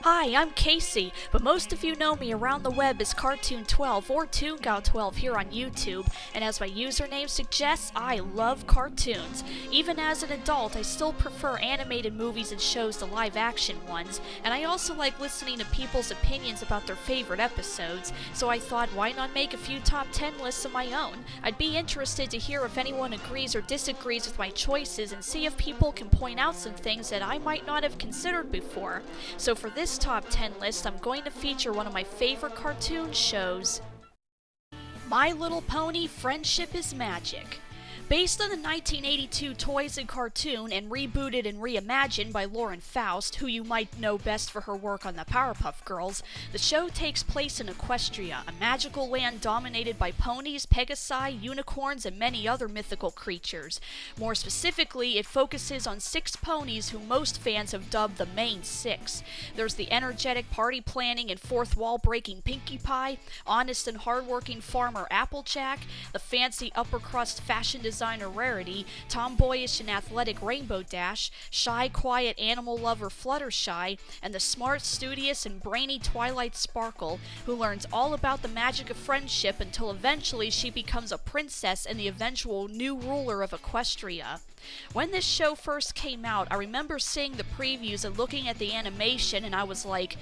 Hi, I'm Casey, but most of you know me around the web as Cartoon12 or Toongal12 here on YouTube, and as my username suggests, I love cartoons. Even as an adult, I still prefer animated movies and shows to live-action ones, and I also like listening to people's opinions about their favorite episodes, so I thought why not make a few top 10 lists of my own. I'd be interested to hear if anyone agrees or disagrees with my choices and see if people can point out some things that I might not have considered before. So for this top 10 list, I'm going to feature one of my favorite cartoon shows, My Little Pony: Friendship is Magic. Based on the 1982 Toys and cartoon and rebooted and reimagined by Lauren Faust, who you might know best for her work on the Powerpuff Girls, the show takes place in Equestria, a magical land dominated by ponies, pegasi, unicorns, and many other mythical creatures. More specifically, it focuses on 6 ponies who most fans have dubbed the main 6. There's the energetic party planning and fourth wall breaking Pinkie Pie, honest and hardworking farmer Applejack, the fancy upper crust fashion designer Rarity, tomboyish and athletic Rainbow Dash, shy, quiet animal lover Fluttershy, and the smart, studious, and brainy Twilight Sparkle, who learns all about the magic of friendship until eventually she becomes a princess and the eventual new ruler of Equestria. When this show first came out, I remember seeing the previews and looking at the animation, and I was like,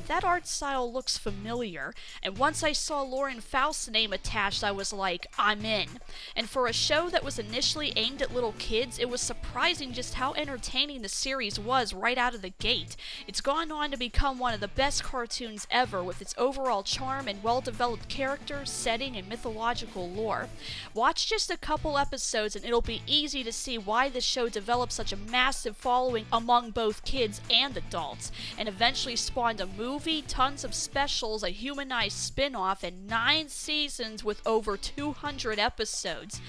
that art style looks familiar. And once I saw Lauren Faust's name attached, I was like, I'm in. And for a show that was initially aimed at little kids, it was surprising just how entertaining the series was right out of the gate. It's gone on to become one of the best cartoons ever, with its overall charm and well-developed characters, setting, and mythological lore. Watch just a couple episodes and it'll be easy to see why this show developed such a massive following among both kids and adults, and eventually spawned a movie, tons of specials, a humanized spin-off, and 9 seasons with over 200 episodes.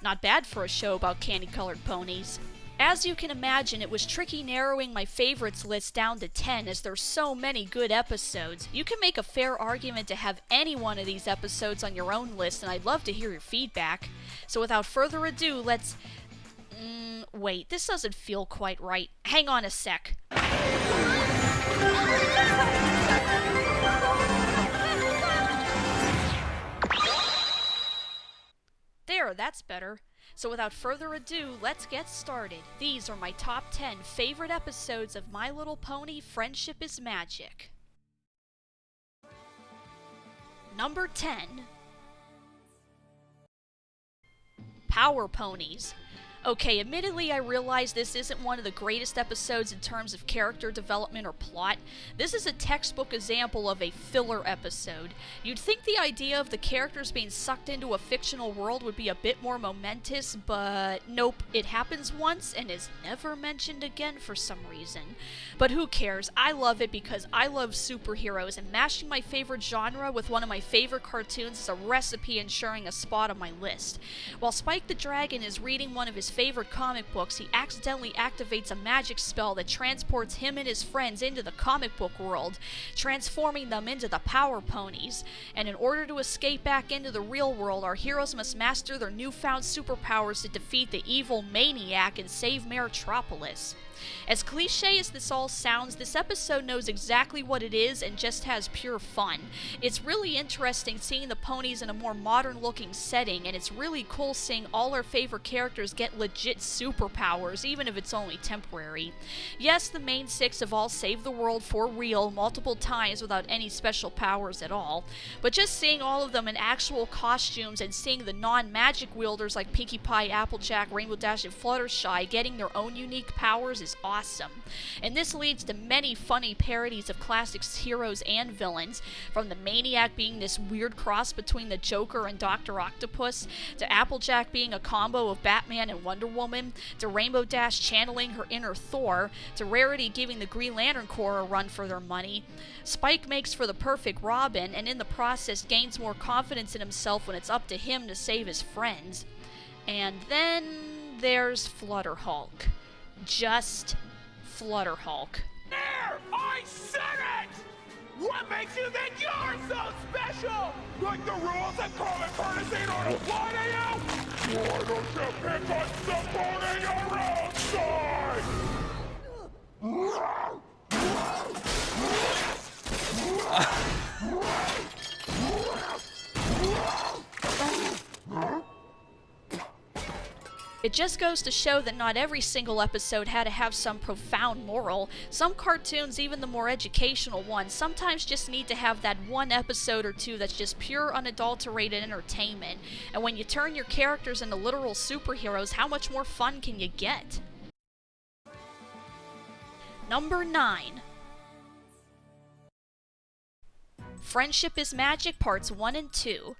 Not bad for a show about candy-colored ponies. As you can imagine, it was tricky narrowing my favorites list down to 10 as there's so many good episodes. You can make a fair argument to have any one of these episodes on your own list, and I'd love to hear your feedback. So without further ado, let's... wait, this doesn't feel quite right. Hang on a sec. There, that's better. So without further ado, let's get started. These are my top 10 favorite episodes of My Little Pony: Friendship is Magic. Number 10. Power Ponies. Okay, admittedly, I realize this isn't one of the greatest episodes in terms of character development or plot. This is a textbook example of a filler episode. You'd think the idea of the characters being sucked into a fictional world would be a bit more momentous, but nope, it happens once and is never mentioned again for some reason. But who cares? I love it because I love superheroes, and mashing my favorite genre with one of my favorite cartoons is a recipe ensuring a spot on my list. While Spike the Dragon is reading one of his favorite comic books, he accidentally activates a magic spell that transports him and his friends into the comic book world, transforming them into the Power Ponies. And in order to escape back into the real world, our heroes must master their newfound superpowers to defeat the evil Maniac and save Metropolis. As cliche as this all sounds, this episode knows exactly what it is and just has pure fun. It's really interesting seeing the ponies in a more modern-looking setting, and it's really cool seeing all our favorite characters get legit superpowers, even if it's only temporary. Yes, the main 6 have all saved the world for real multiple times without any special powers at all, but just seeing all of them in actual costumes and seeing the non-magic wielders like Pinkie Pie, Applejack, Rainbow Dash, and Fluttershy getting their own unique powers is awesome. And this leads to many funny parodies of classic heroes and villains, from the Maniac being this weird cross between the Joker and Dr. Octopus, to Applejack being a combo of Batman and Wonder Woman, to Rainbow Dash channeling her inner Thor, to Rarity giving the Green Lantern Corps a run for their money. Spike makes for the perfect Robin, and in the process gains more confidence in himself when it's up to him to save his friends. And then there's Flutterhulk. Just Flutterhulk. There! I said it! What makes you think you're so special? Like the rules of common courtesy don't apply to you? Why don't you pick on someone in your own side? It just goes to show that not every single episode had to have some profound moral. Some cartoons, even the more educational ones, sometimes just need to have that one episode or two that's just pure unadulterated entertainment. And when you turn your characters into literal superheroes, how much more fun can you get? Number 9. Friendship is Magic Parts 1 and 2.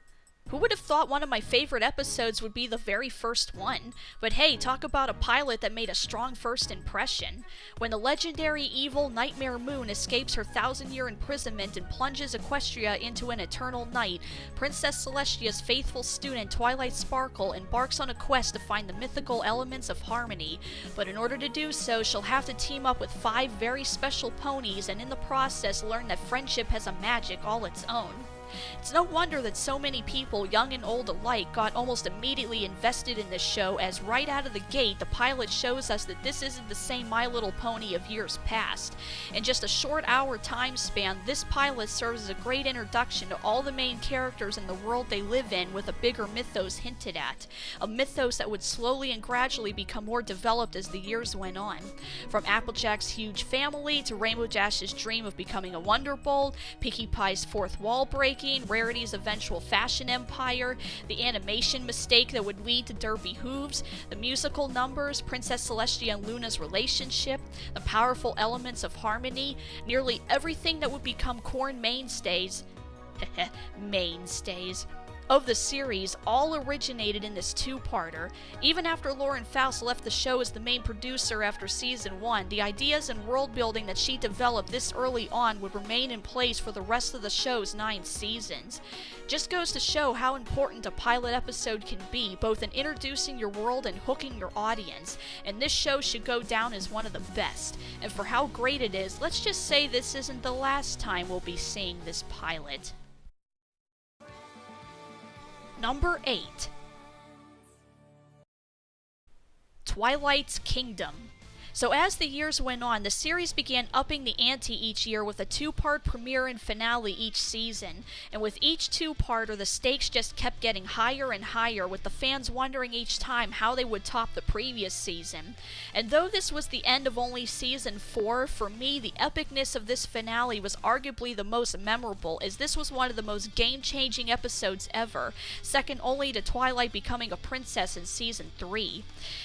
Who would have thought one of my favorite episodes would be the very first one? But hey, talk about a pilot that made a strong first impression. When the legendary evil Nightmare Moon escapes her 1,000-year imprisonment and plunges Equestria into an eternal night, Princess Celestia's faithful student Twilight Sparkle embarks on a quest to find the mythical elements of harmony. But in order to do so, she'll have to team up with 5 very special ponies and in the process learn that friendship has a magic all its own. It's no wonder that so many people, young and old alike, got almost immediately invested in this show, as right out of the gate, the pilot shows us that this isn't the same My Little Pony of years past. In just a short hour time span, this pilot serves as a great introduction to all the main characters in the world they live in, with a bigger mythos hinted at. A mythos that would slowly and gradually become more developed as the years went on. From Applejack's huge family, to Rainbow Dash's dream of becoming a Wonderbolt, Pinkie Pie's fourth wall breaking, Rarity's eventual fashion empire, the animation mistake that would lead to derpy hooves, the musical numbers, Princess Celestia and Luna's relationship, the powerful elements of harmony, nearly everything that would become core mainstays of the series all originated in this two-parter. Even after Lauren Faust left the show as the main producer after season 1, the ideas and world building that she developed this early on would remain in place for the rest of the show's 9 seasons. Just goes to show how important a pilot episode can be, both in introducing your world and hooking your audience, and this show should go down as one of the best. And for how great it is, let's just say this isn't the last time we'll be seeing this pilot. Number 8. Twilights Kingdom. So as the years went on, the series began upping the ante each year with a 2-part premiere and finale each season. And with each 2-parter, the stakes just kept getting higher and higher, with the fans wondering each time how they would top the previous season. And though this was the end of only season 4, for me, the epicness of this finale was arguably the most memorable, as this was one of the most game-changing episodes ever, second only to Twilight becoming a princess in season 3.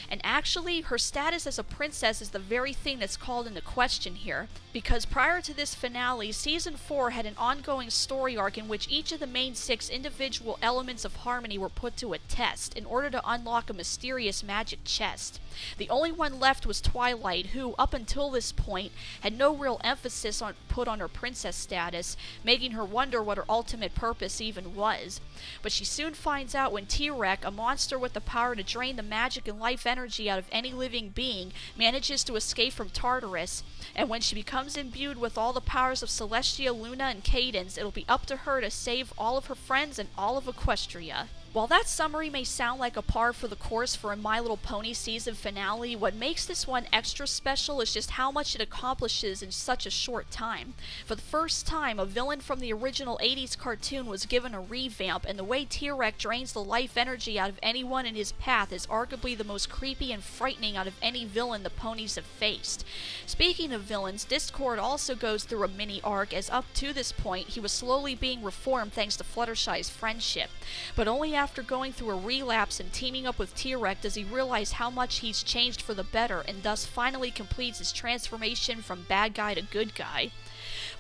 And actually, her status as a princess is the very thing that's called into question here, because prior to this finale, season 4 had an ongoing story arc in which each of the main 6 individual elements of harmony were put to a test in order to unlock a mysterious magic chest. The only one left was Twilight, who, up until this point, had no real emphasis put on her princess status, making her wonder what her ultimate purpose even was. But she soon finds out when T-Rex, a monster with the power to drain the magic and life energy out of any living being, manages to escape from Tartarus, and when she becomes imbued with all the powers of Celestia, Luna, and Cadance, it'll be up to her to save all of her friends and all of Equestria. While that summary may sound like a par for the course for a My Little Pony season finale, what makes this one extra special is just how much it accomplishes in such a short time. For the first time, a villain from the original 80s cartoon was given a revamp, and the way T-Rex drains the life energy out of anyone in his path is arguably the most creepy and frightening out of any villain the ponies have faced. Speaking of villains, Discord also goes through a mini arc, as up to this point he was slowly being reformed thanks to Fluttershy's friendship. But only after going through a relapse and teaming up with T-Rex does he realize how much he's changed for the better, and thus finally completes his transformation from bad guy to good guy.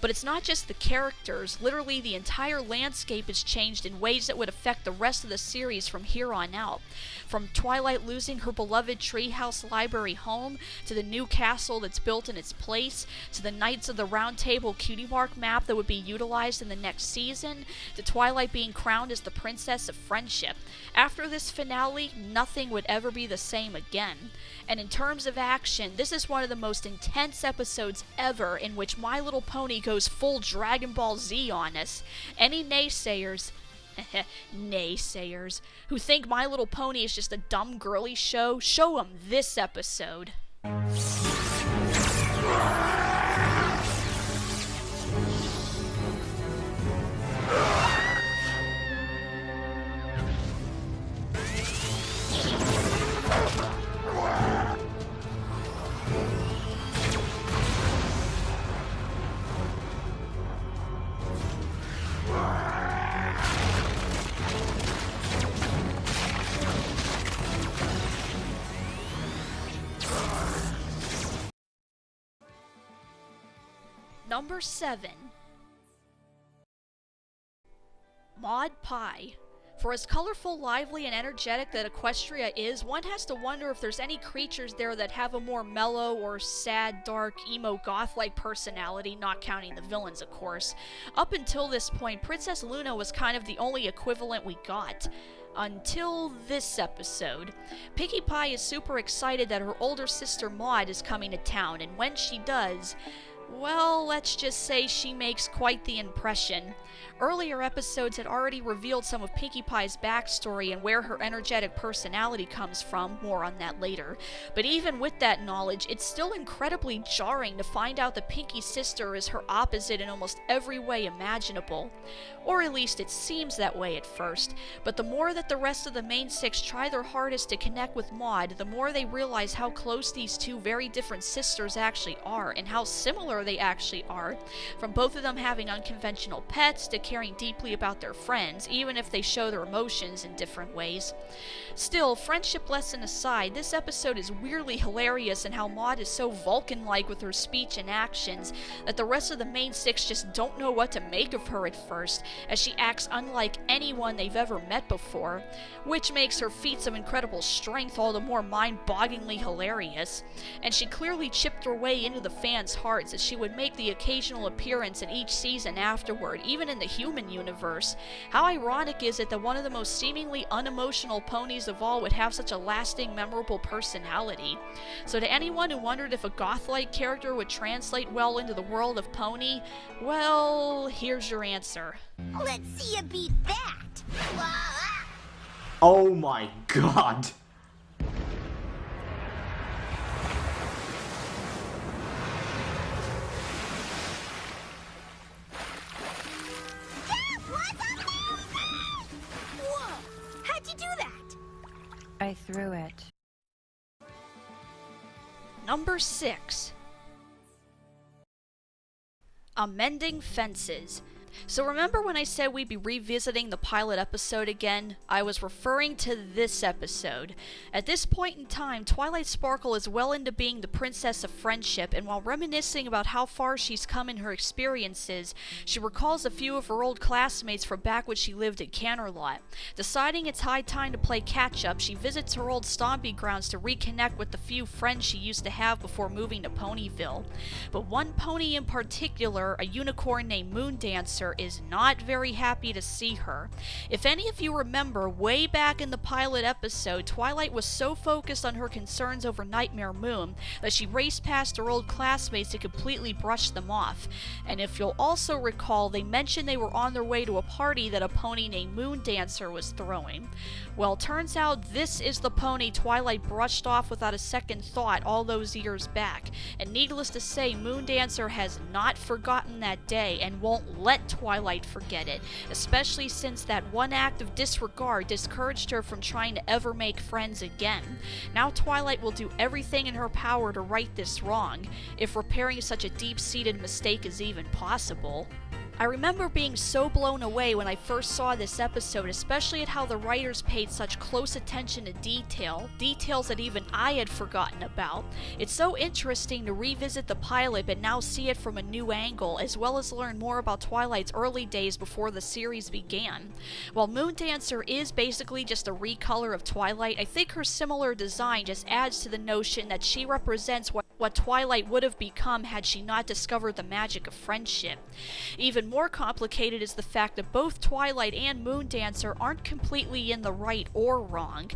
But it's not just the characters, literally the entire landscape is changed in ways that would affect the rest of the series from here on out. From Twilight losing her beloved treehouse library home, to the new castle that's built in its place, to the Knights of the Round Table Cutie Mark map that would be utilized in the next season, to Twilight being crowned as the Princess of Friendship. After this finale, nothing would ever be the same again. And in terms of action, this is one of the most intense episodes ever, in which My Little Pony goes full Dragon Ball Z on us. Any naysayers who think My Little Pony is just a dumb girly show, show them this episode. Number 7. Maud Pie. For as colorful, lively, and energetic that Equestria is, one has to wonder if there's any creatures there that have a more mellow or sad, dark, emo, goth-like personality, not counting the villains, of course. Up until this point, Princess Luna was kind of the only equivalent we got. Until this episode. Pinkie Pie is super excited that her older sister Maud is coming to town, and when she does, well, let's just say she makes quite the impression. Earlier episodes had already revealed some of Pinkie Pie's backstory and where her energetic personality comes from, more on that later. But even with that knowledge, it's still incredibly jarring to find out that Pinkie's sister is her opposite in almost every way imaginable. Or at least it seems that way at first, but the more that the rest of the main six try their hardest to connect with Maud, the more they realize how close these two very different sisters actually are, and how similar they actually are, from both of them having unconventional pets to caring deeply about their friends, even if they show their emotions in different ways. Still, friendship lesson aside, this episode is weirdly hilarious in how Maud is so Vulcan-like with her speech and actions that the rest of the main six just don't know what to make of her at first, as she acts unlike anyone they've ever met before, which makes her feats of incredible strength all the more mind-bogglingly hilarious. And she clearly chipped her way into the fans' hearts, as she would make the occasional appearance in each season afterward, even in the human universe. How ironic is it that one of the most seemingly unemotional ponies of all would have such a lasting, memorable personality? So to anyone who wondered if a goth-like character would translate well into the world of Pony, well, here's your answer. Let's see you beat that! Oh my god! Whoa! How'd you do that? I threw it. Number 6. Amending Fences. So remember when I said we'd be revisiting the pilot episode again? I was referring to this episode. At this point in time, Twilight Sparkle is well into being the princess of friendship, and while reminiscing about how far she's come in her experiences, she recalls a few of her old classmates from back when she lived in Canterlot. Deciding it's high time to play catch-up, she visits her old stomping grounds to reconnect with the few friends she used to have before moving to Ponyville. But one pony in particular, a unicorn named Moondancer, is not very happy to see her. If any of you remember, way back in the pilot episode, Twilight was so focused on her concerns over Nightmare Moon that she raced past her old classmates and completely brushed them off. And if you'll also recall, they mentioned they were on their way to a party that a pony named Moondancer was throwing. Well, turns out this is the pony Twilight brushed off without a second thought all those years back. And needless to say, Moondancer has not forgotten that day and won't let Twilight forget it, especially since that one act of disregard discouraged her from trying to ever make friends again. Now Twilight will do everything in her power to right this wrong, if repairing such a deep-seated mistake is even possible. I remember being so blown away when I first saw this episode, especially at how the writers paid such close attention to details that even I had forgotten about. It's so interesting to revisit the pilot but now see it from a new angle, as well as learn more about Twilight's early days before the series began. While Moondancer is basically just a recolor of Twilight, I think her similar design just adds to the notion that she represents what Twilight would have become had she not discovered the magic of friendship. Even more complicated is the fact that both Twilight and Moondancer aren't completely in the right or wrong.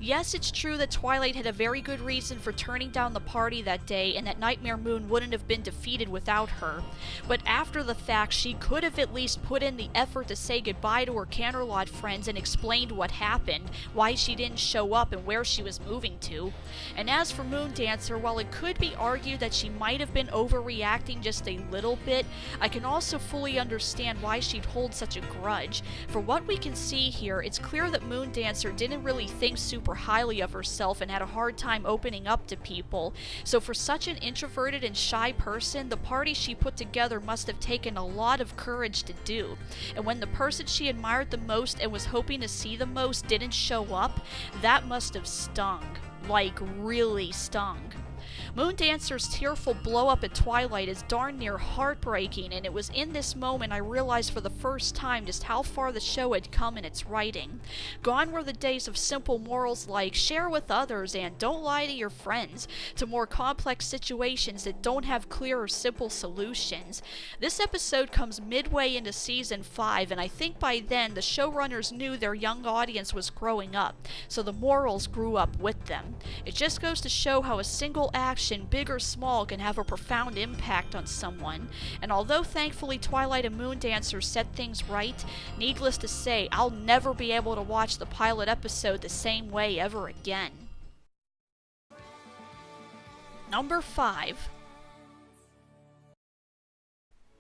Yes, it's true that Twilight had a very good reason for turning down the party that day, and that Nightmare Moon wouldn't have been defeated without her. But after the fact, she could have at least put in the effort to say goodbye to her Canterlot friends and explained what happened, why she didn't show up, and where she was moving to. And as for Moondancer, while it could be argued that she might have been overreacting just a little bit, I can also fully understand why she'd hold such a grudge. For what we can see here, it's clear that Moondancer didn't really think super highly of herself and had a hard time opening up to people. So for such an introverted and shy person, the party she put together must have taken a lot of courage to do. And when the person she admired the most and was hoping to see the most didn't show up, that must have stung. Like, really stung. Moondancer's tearful blow-up at Twilight is darn near heartbreaking, and it was in this moment I realized for the first time just how far the show had come in its writing. Gone were the days of simple morals like share with others and don't lie to your friends, to more complex situations that don't have clear or simple solutions. This episode comes midway into season 5, and I think by then the showrunners knew their young audience was growing up, so the morals grew up with them. It just goes to show how a single action, big or small, can have a profound impact on someone. And although thankfully Twilight and Moondancer set things right, needless to say, I'll never be able to watch the pilot episode the same way ever again. Number 5.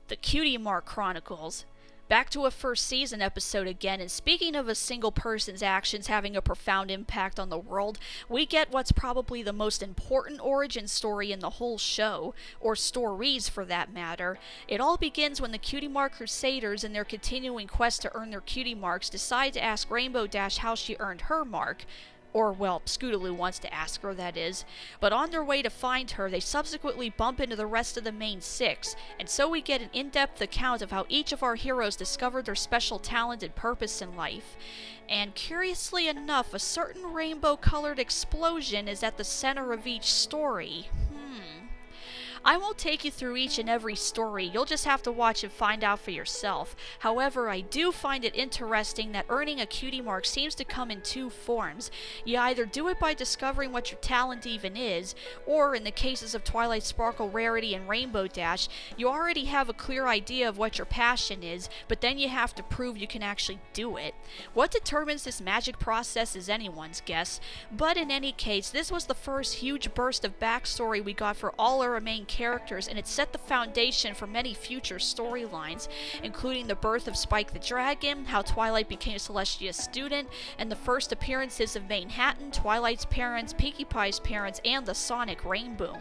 The Cutie Mark Chronicles. Back to a first season episode again, and speaking of a single person's actions having a profound impact on the world, we get what's probably the most important origin story in the whole show, or stories for that matter. It all begins when the Cutie Mark Crusaders, in their continuing quest to earn their Cutie Marks, decide to ask Rainbow Dash how she earned her mark. Or, well, Scootaloo wants to ask her, that is. But on their way to find her, they subsequently bump into the rest of the main 6, and so we get an in-depth account of how each of our heroes discovered their special talent and purpose in life. And curiously enough, a certain rainbow-colored explosion is at the center of each story. I won't take you through each and every story, you'll just have to watch and find out for yourself. However, I do find it interesting that earning a Cutie Mark seems to come in 2 forms. You either do it by discovering what your talent even is, or in the cases of Twilight Sparkle, Rarity, and Rainbow Dash, you already have a clear idea of what your passion is, but then you have to prove you can actually do it. What determines this magic process is anyone's guess, but in any case, this was the first huge burst of backstory we got for all our main characters, and it set the foundation for many future storylines, including the birth of Spike the Dragon, how Twilight became Celestia's student, and the first appearances of Manhattan, Twilight's parents, Pinkie Pie's parents, and the Sonic Rainboom.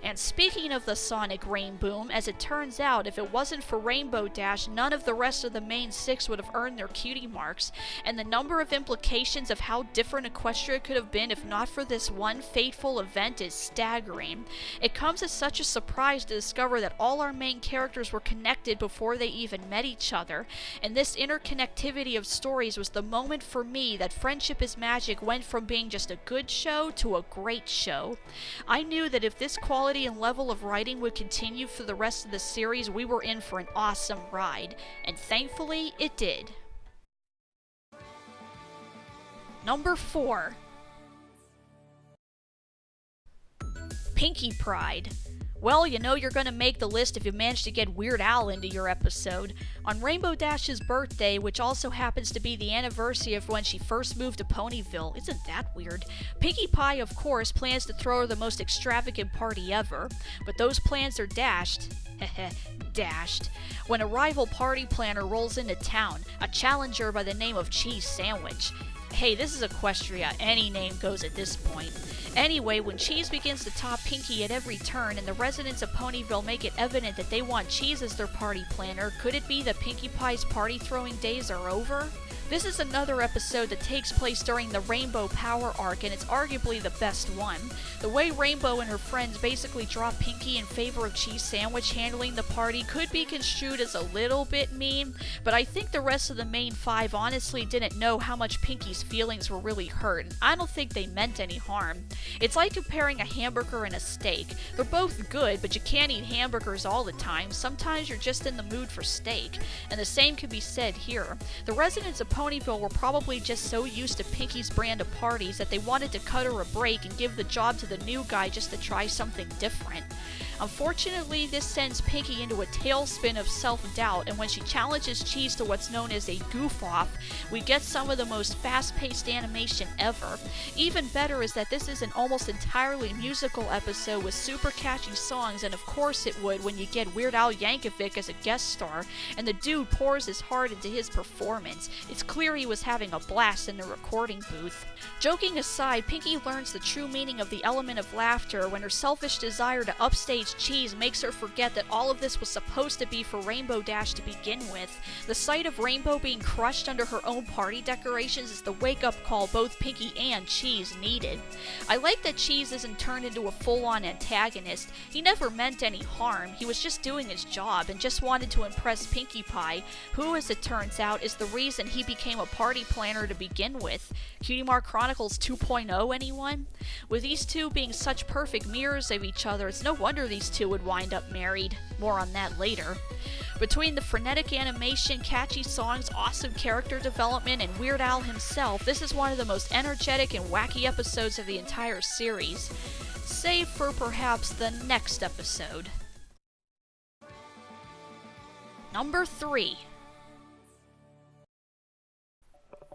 And speaking of the Sonic Rainboom, as it turns out, if it wasn't for Rainbow Dash, none of the rest of the main 6 would have earned their Cutie Marks, and the number of implications of how different Equestria could have been if not for this one fateful event is staggering. It comes as such a surprise to discover that all our main characters were connected before they even met each other, and this interconnectivity of stories was the moment for me that Friendship is Magic went from being just a good show to a great show. I knew that if this quality and level of writing would continue for the rest of the series, we were in for an awesome ride, and thankfully it did. Number 4. Pinkie Pride. Well, you know you're gonna make the list if you manage to get Weird Al into your episode. On Rainbow Dash's birthday, which also happens to be the anniversary of when she first moved to Ponyville, isn't that weird? Pinkie Pie, of course, plans to throw her the most extravagant party ever, but those plans are dashed. Dashed. When a rival party planner rolls into town, a challenger by the name of Cheese Sandwich. Hey, this is Equestria, any name goes at this point. Anyway, when Cheese begins to top Pinkie at every turn and the residents of Ponyville make it evident that they want Cheese as their party planner, could it be that Pinkie Pie's party throwing days are over? This is another episode that takes place during the Rainbow Power arc, and it's arguably the best one. The way Rainbow and her friends basically drop Pinkie in favor of Cheese Sandwich handling the party could be construed as a little bit mean, but I think the rest of the main 5 honestly didn't know how much Pinkie's feelings were really hurt, and I don't think they meant any harm. It's like comparing a hamburger and a steak. They're both good, but you can't eat hamburgers all the time. Sometimes you're just in the mood for steak, and the same could be said here. The residents of Ponyville were probably just so used to Pinkie's brand of parties that they wanted to cut her a break and give the job to the new guy just to try something different. Unfortunately, this sends Pinkie into a tailspin of self-doubt, and when she challenges Cheese to what's known as a goof-off, we get some of the most fast-paced animation ever. Even better is that this is an almost entirely musical episode with super catchy songs, and of course it would when you get Weird Al Yankovic as a guest star, and the dude pours his heart into his performance. It's clear he was having a blast in the recording booth. Joking aside, Pinkie learns the true meaning of the element of laughter when her selfish desire to upstage teenage Cheese makes her forget that all of this was supposed to be for Rainbow Dash to begin with. The sight of Rainbow being crushed under her own party decorations is the wake-up call both Pinkie and Cheese needed. I like that Cheese isn't turned into a full-on antagonist. He never meant any harm, he was just doing his job and just wanted to impress Pinkie Pie, who, as it turns out, is the reason he became a party planner to begin with. Cutie Mark Chronicles 2.0, anyone? With these two being such perfect mirrors of each other, it's no wonder these two would wind up married. More on that later. Between the frenetic animation, catchy songs, awesome character development, and Weird Al himself, this is one of the most energetic and wacky episodes of the entire series. Save for perhaps the next episode. Number 3.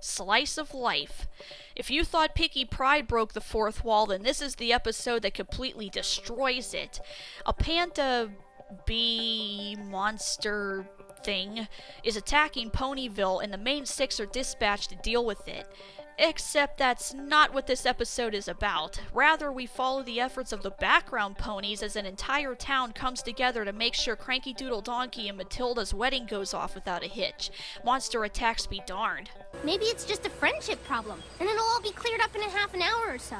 Slice of Life. If you thought Pinkie Pride broke the fourth wall, then this is the episode that completely destroys it. A panda bee monster thing is attacking Ponyville, and the main six are dispatched to deal with it. Except that's not what this episode is about. Rather, we follow the efforts of the background ponies as an entire town comes together to make sure Cranky Doodle Donkey and Matilda's wedding goes off without a hitch. Monster attacks be darned. Maybe it's just a friendship problem, and it'll all be cleared up in a half an hour or so.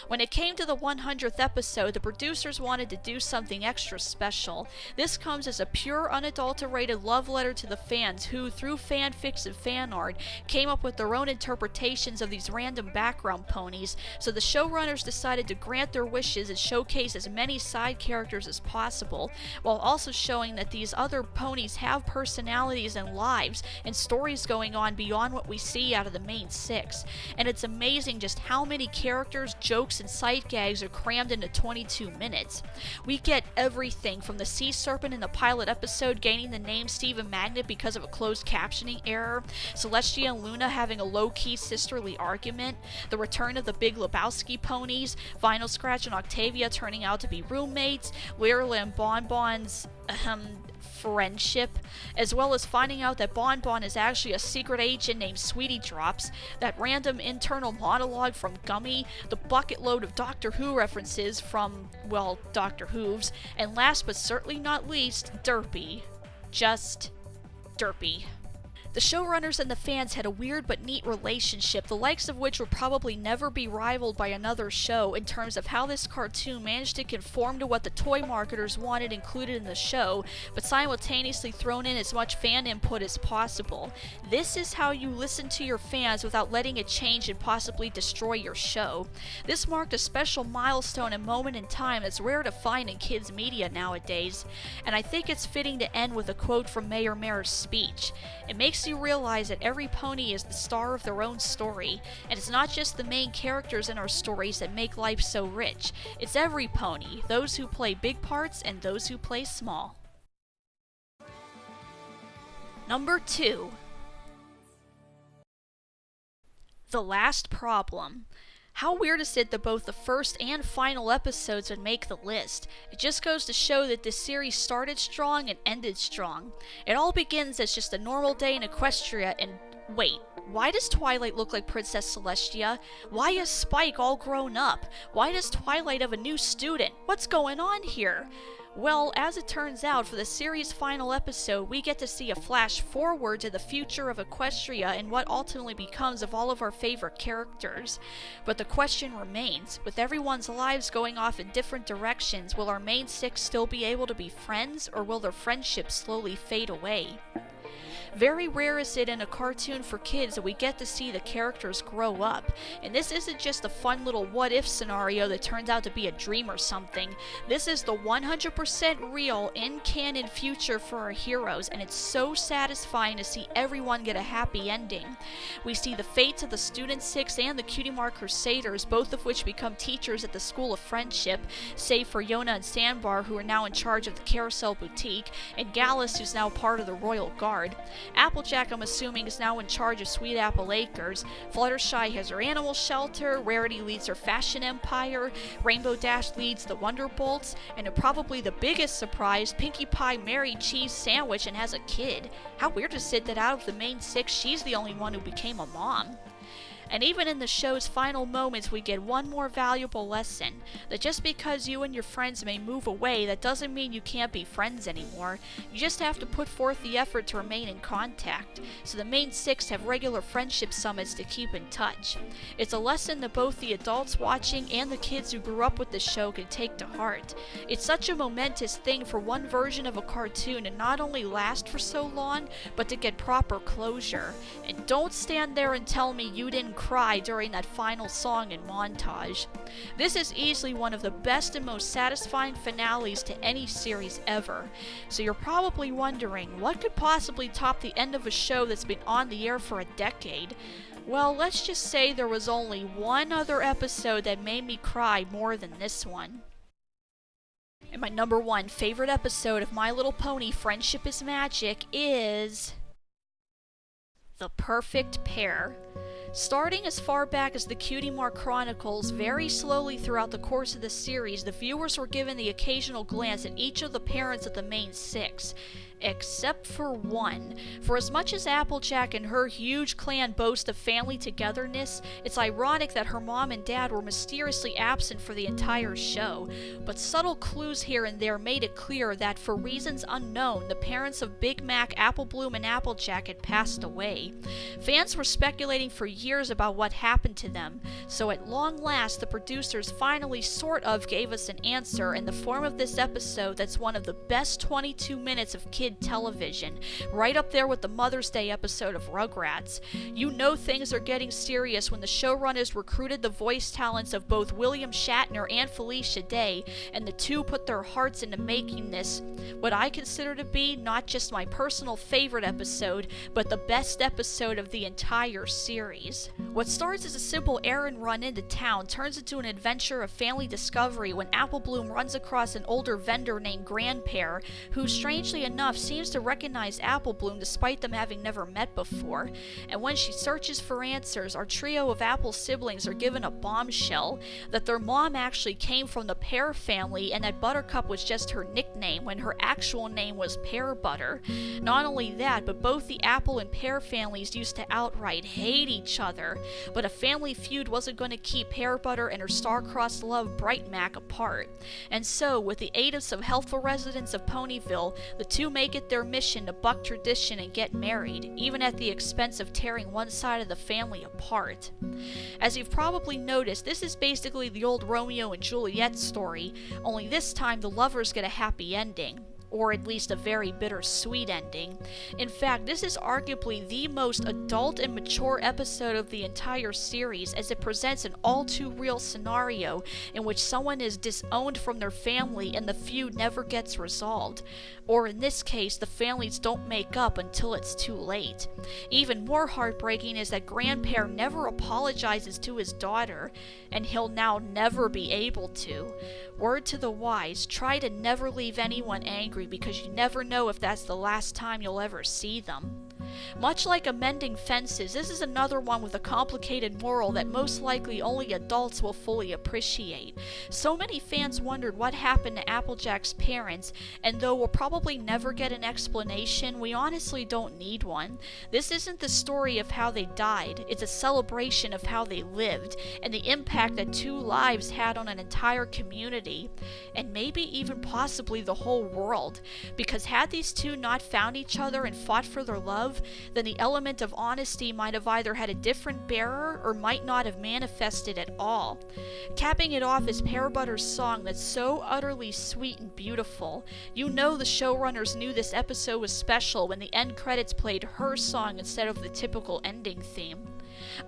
When it came to the 100th episode, the producers wanted to do something extra special. This comes as a pure, unadulterated love letter to the fans who, through fanfics and fan art, came up with their own interpretations of these random background ponies, so the showrunners decided to grant their wishes and showcase as many side characters as possible, while also showing that these other ponies have personalities and lives and stories going on beyond what we see out of the main six. And it's amazing just how many characters, jokes, and sight gags are crammed into 22 minutes. We get everything from the sea serpent in the pilot episode gaining the name Stephen Magnet because of a closed captioning error, Celestia and Luna having a low-key sisterly argument, the return of the Big Lebowski ponies, Vinyl Scratch and Octavia turning out to be roommates, Lyrla and Bonbon's friendship, as well as finding out that Bonbon is actually a secret agent named Sweetie Drops, that random internal monologue from Gummy, the bucket load of Doctor Who references from, well, Doctor Who's, and last but certainly not least, Derpy. Just Derpy. The showrunners and the fans had a weird but neat relationship, the likes of which would probably never be rivaled by another show in terms of how this cartoon managed to conform to what the toy marketers wanted included in the show, but simultaneously thrown in as much fan input as possible. This is how you listen to your fans without letting it change and possibly destroy your show. This marked a special milestone and moment in time that's rare to find in kids' media nowadays, and I think it's fitting to end with a quote from Mayor Mayor's speech. It makes you realize that every pony is the star of their own story, and it's not just the main characters in our stories that make life so rich. It's every pony, those who play big parts and those who play small. Number 2. The Last Problem. How weird is it that both the first and final episodes would make the list? It just goes to show that this series started strong and ended strong. It all begins as just a normal day in Equestria, and wait, why does Twilight look like Princess Celestia? Why is Spike all grown up? Why does Twilight have a new student? What's going on here? Well, as it turns out, for the series' final episode, we get to see a flash forward to the future of Equestria and what ultimately becomes of all of our favorite characters. But the question remains, with everyone's lives going off in different directions, will our main six still be able to be friends, or will their friendships slowly fade away? Very rare is it in a cartoon for kids that we get to see the characters grow up, and this isn't just a fun little what-if scenario that turns out to be a dream or something. This is the 100% real, in-canon future for our heroes, and it's so satisfying to see everyone get a happy ending. We see the fates of the Student Six and the Cutie Mark Crusaders, both of which become teachers at the School of Friendship, save for Yona and Sandbar, who are now in charge of the Carousel Boutique, and Gallus, who's now part of the Royal Guard. Applejack, I'm assuming, is now in charge of Sweet Apple Acres. Fluttershy has her animal shelter, Rarity leads her fashion empire, Rainbow Dash leads the Wonderbolts, and probably the biggest surprise, Pinkie Pie married Cheese Sandwich and has a kid. How weird is it that out of the main six, she's the only one who became a mom? And even in the show's final moments, we get one more valuable lesson, that just because you and your friends may move away, that doesn't mean you can't be friends anymore. You just have to put forth the effort to remain in contact. So the main six have regular friendship summits to keep in touch. It's a lesson that both the adults watching and the kids who grew up with the show can take to heart. It's such a momentous thing for one version of a cartoon to not only last for so long, but to get proper closure. And don't stand there and tell me you didn't cry during that final song and montage. This is easily one of the best and most satisfying finales to any series ever. So you're probably wondering, what could possibly top the end of a show that's been on the air for a decade? Well, let's just say there was only one other episode that made me cry more than this one. And my number one favorite episode of My Little Pony Friendship is Magic is The Perfect Pair. Starting as far back as the Cutie Mark Chronicles, very slowly throughout the course of the series, the viewers were given the occasional glance at each of the parents of the main six. Except for one. For as much as Applejack and her huge clan boast of family togetherness, it's ironic that her mom and dad were mysteriously absent for the entire show. But subtle clues here and there made it clear that, for reasons unknown, the parents of Big Mac, Apple Bloom, and Applejack had passed away. Fans were speculating for years about what happened to them, so at long last the producers finally sort of gave us an answer in the form of this episode that's one of the best 22 minutes of kid television, right up there with the Mother's Day episode of Rugrats. You know things are getting serious when the showrunners recruited the voice talents of both William Shatner and Felicia Day, and the two put their hearts into making this what I consider to be not just my personal favorite episode, but the best episode of the entire series. What starts as a simple errand run into town turns into an adventure of family discovery when Apple Bloom runs across an older vendor named Grandpere, who strangely enough seems to recognize Apple Bloom despite them having never met before. And when she searches for answers, our trio of Apple siblings are given a bombshell that their mom actually came from the Pear family and that Buttercup was just her nickname when her actual name was Pear Butter. Not only that, but both the Apple and Pear families used to outright hate each other, but a family feud wasn't going to keep Pear Butter and her star-crossed love Bright Mac apart. And so, with the aid of some helpful residents of Ponyville, the two make it their mission to buck tradition and get married, even at the expense of tearing one side of the family apart. As you've probably noticed, this is basically the old Romeo and Juliet story, only this time the lovers get a happy ending. Or at least a very bittersweet ending. In fact, this is arguably the most adult and mature episode of the entire series, as it presents an all-too-real scenario in which someone is disowned from their family and the feud never gets resolved. Or in this case, the families don't make up until it's too late. Even more heartbreaking is that Grandpere never apologizes to his daughter, and he'll now never be able to. Word to the wise, try to never leave anyone angry because you never know if that's the last time you'll ever see them. Much like Amending Fences, this is another one with a complicated moral that most likely only adults will fully appreciate. So many fans wondered what happened to Applejack's parents, and though we'll probably never get an explanation, we honestly don't need one. This isn't the story of how they died, it's a celebration of how they lived, and the impact that two lives had on an entire community, and maybe even possibly the whole world. Because had these two not found each other and fought for their love, then the element of honesty might have either had a different bearer or might not have manifested at all. Capping it off is Pear Butter's song that's so utterly sweet and beautiful. You know the showrunners knew this episode was special when the end credits played her song instead of the typical ending theme.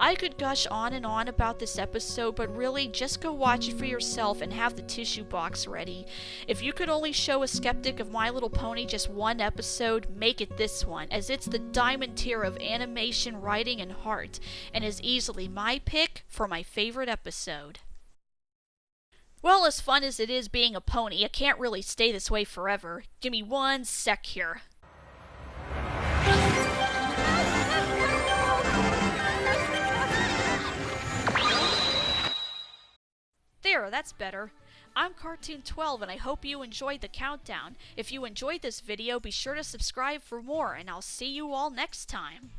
I could gush on and on about this episode, but really, just go watch it for yourself and have the tissue box ready. If you could only show a skeptic of My Little Pony just one episode, make it this one, as it's the diamond tier of animation, writing, and heart, and is easily my pick for my favorite episode. Well, as fun as it is being a pony, I can't really stay this way forever. Give me one sec here. There, that's better. I'm Cartoon12 and I hope you enjoyed the countdown. If you enjoyed this video, be sure to subscribe for more, and I'll see you all next time.